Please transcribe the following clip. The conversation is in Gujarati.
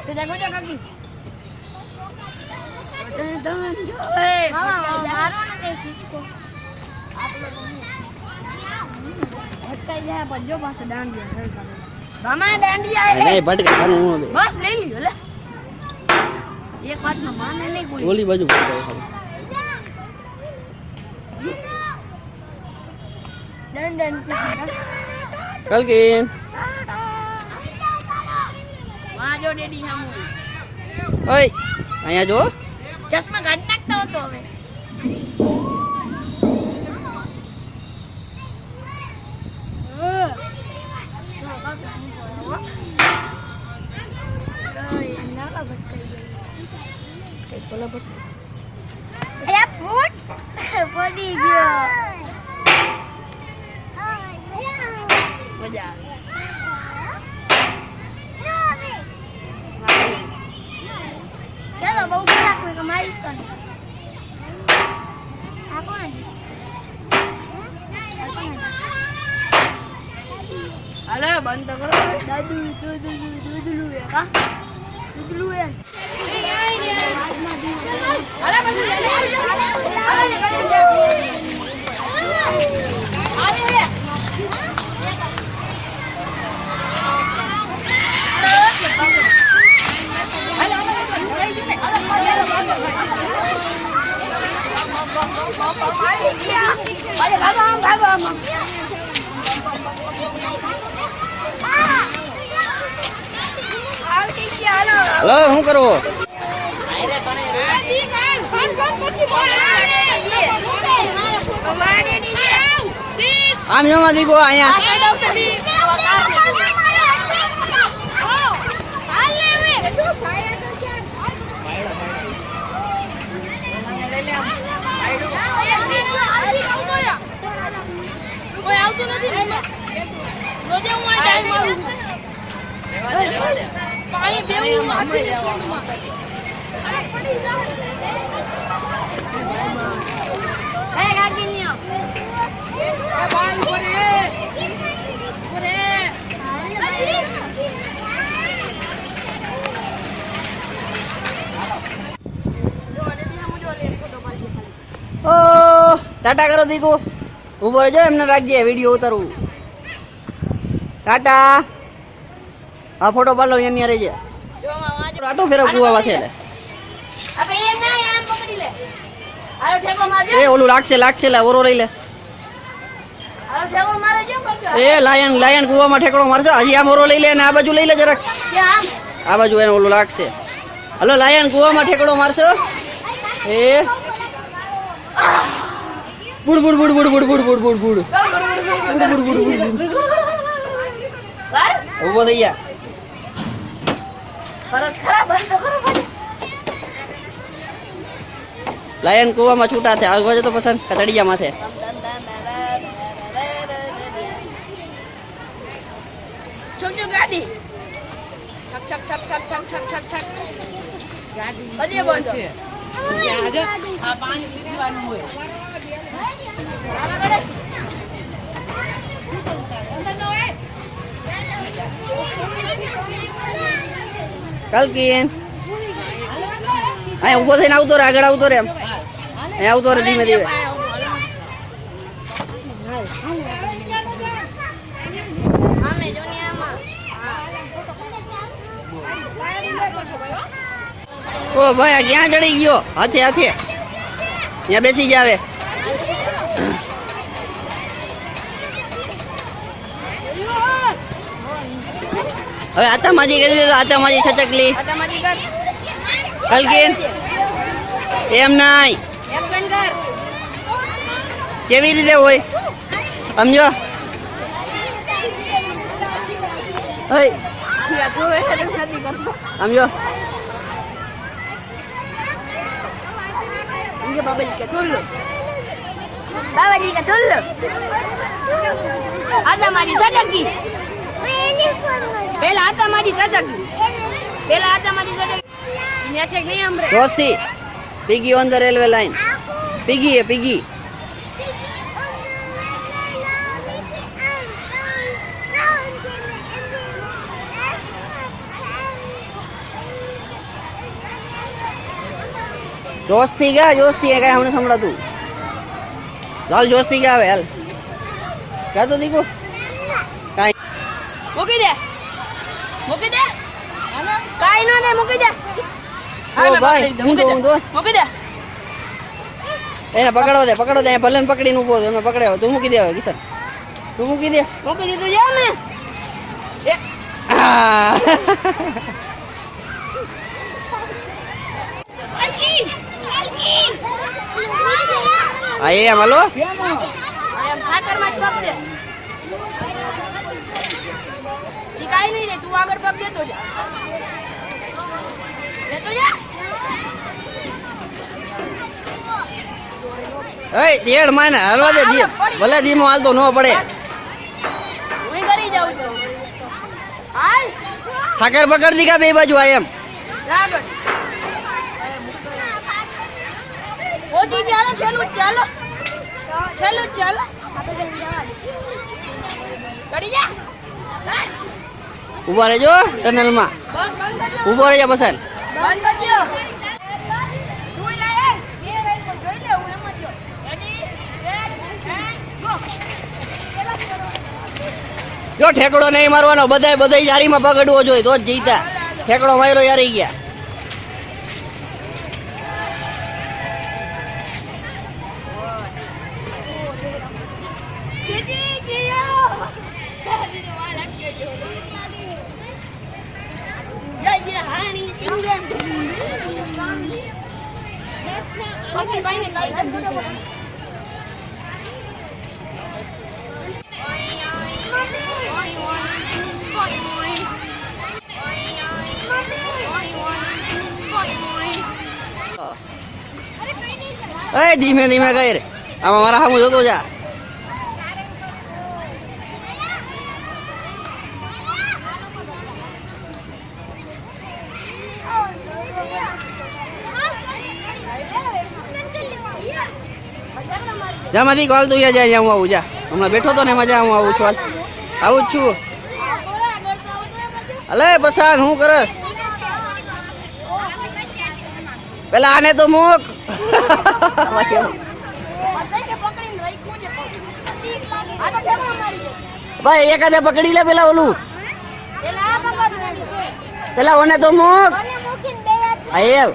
sudah kau jaga lagi. मारो ना कहीं खींच को आप लोगों ने भटकाई जाए पर जो पास डांडिया खेल कर मामा डांडिया है नहीं भटका खानु बस ले लियो ले एक बात में माने नहीं कोई ओली बाजू भटका खानु डन कलकिन वहां जो डेडी हम ओए અહીંયા જો ચશ્મા કાઢ નાખતો હતો હવે પડી ગયો મજા चलो बहु बड़ा कोई कमाई तो नहीं आप कौन हेलो बंद करो दादू है का दूधलू है हेलो बंद ले ले हेलो હું કરો આમ જમા દીકો અહીંયા કોઈ આવતું નથી રોજે હું આ ટાઈમ આવું પાણી દેવું આખી સ્કૂલમાં અરે પડી જાવ એ ગાગીનિયો એ પાણી પડે ઓ ટાટા કરો દીકો ઉભો રહેજો એમને રાખજે વિડિયો ઉતારું ટાટા આ ફોટો પાડલો અહીંયા રહેજે જો મામા આટો ફેરો કુવા છે લે અબે એમ ના આમ પકડી લે આલો ઠેકો મારજે એ ઓલું લાગશે લે ઓરો રહી લે આલો ઠેકો મારે કેમ કરજો એ લાયન કુવામાં ઠેકડો મારશે હજી આમ ઓરો લઈ લે અને આ બાજુ લઈ લે જરાક કે આમ આ બાજુ એને ઓલું લાગશે હલો લાયન કુવામાં ઠેકડો મારશો એ બુડ બુડ બુડ બુડ બુડ બુડ બુડ બુડ બુડ ઉભો થઈ જા પરત ખરા બંધ કરો ભાઈ લાયન કુવામાં છૂટા થયા આગળ તો પસંદ કતડિયા માથે છોક ગાડી છક છક છક છક છક છક છક છક ગાડી કદે બંધ આજે આ પાણી સીધવાનું હોય કલકીન અહીંયા ઉભો થઈને આવતો રે આગળ આવતો રે એમ અહીંયા આવતો રે ધીમે ધીમે ઓ ભાઈ આ ક્યાં ચડી ગયો હાથે ત્યાં બેસી જાવે હવે આતામાજી કરી દીધો આતામાજી છચકલી કલકીન એમ નાય કેવી રીતે હોય સમજો સમજો बाबाजी का चुल्लू आतामाजी सटकी पहला आतामाजी सटकी इन्हें चेक नहीं हमरे दोस्ती piggy on the railway line piggy है पिगी જોશથી ગયા, જોશથી કઈ હમણાં સંભળાતું. ચાલ જોશથી ગયા હવે હાલ. ક્યાં તો દીકુ કાંઈ મૂકી દે મૂકી દે કાઈ ન દે મૂકી દે ઓ ભાઈ મૂકી દે એને પકડો દે ભલે ને પકડીને ઉભો તો એને પકડ્યો. તું મૂકી દે હવે કિશન, તું મૂકી દે. મૂકી દીધું છે ને એ આ. આ એમ હાલો. આમ સાકર માં પગ દે ઈ કાઈ નહીં દે તું આગળ પગ દેતો જા લેતો જા એય દેડ માને હાલવા દે દી ભલે ધીમો હાલતો ન પડે. હું કરી જાઉં તો હાલ ઠાકર પકડ દી કા બે બાજુ આ એમ. આગળ ઓજી ચાલો છેલ્લું ચાલો કરી જા ઉભા રહેજો ટનલમાં, બસ બંધ કરજો ઉભો રહેજો બસાલ. બંધ કરજો તું લે એ રાઈ પર જોઈ લે હું એમ જ રેડી સેટ ગો જો ઠેકડો નહીં મારવાનો, બધાય યારીમાં પકડવો જોઈએ તો જ જીતા. ઠેકડો માર્યો યારી ગયા. સીધી ગયો જય હાની સિંગમ ઓકે ભાઈ ને કાઈ એ ધીમે ધીમે કર. આમાં મારા સામું જોતો જા. જામાંથી કોલ તું જાય હું આવું જા. હમણાં બેઠો તો ને મજા હું આવું છું. આવું જ છું. અલે પ્રસાદ હું કરસ પેલા આને તો મૂક. ભાઈ એકાદે પકડી લે પેલા ઓલું પેલા ઓને તો મૂક. આ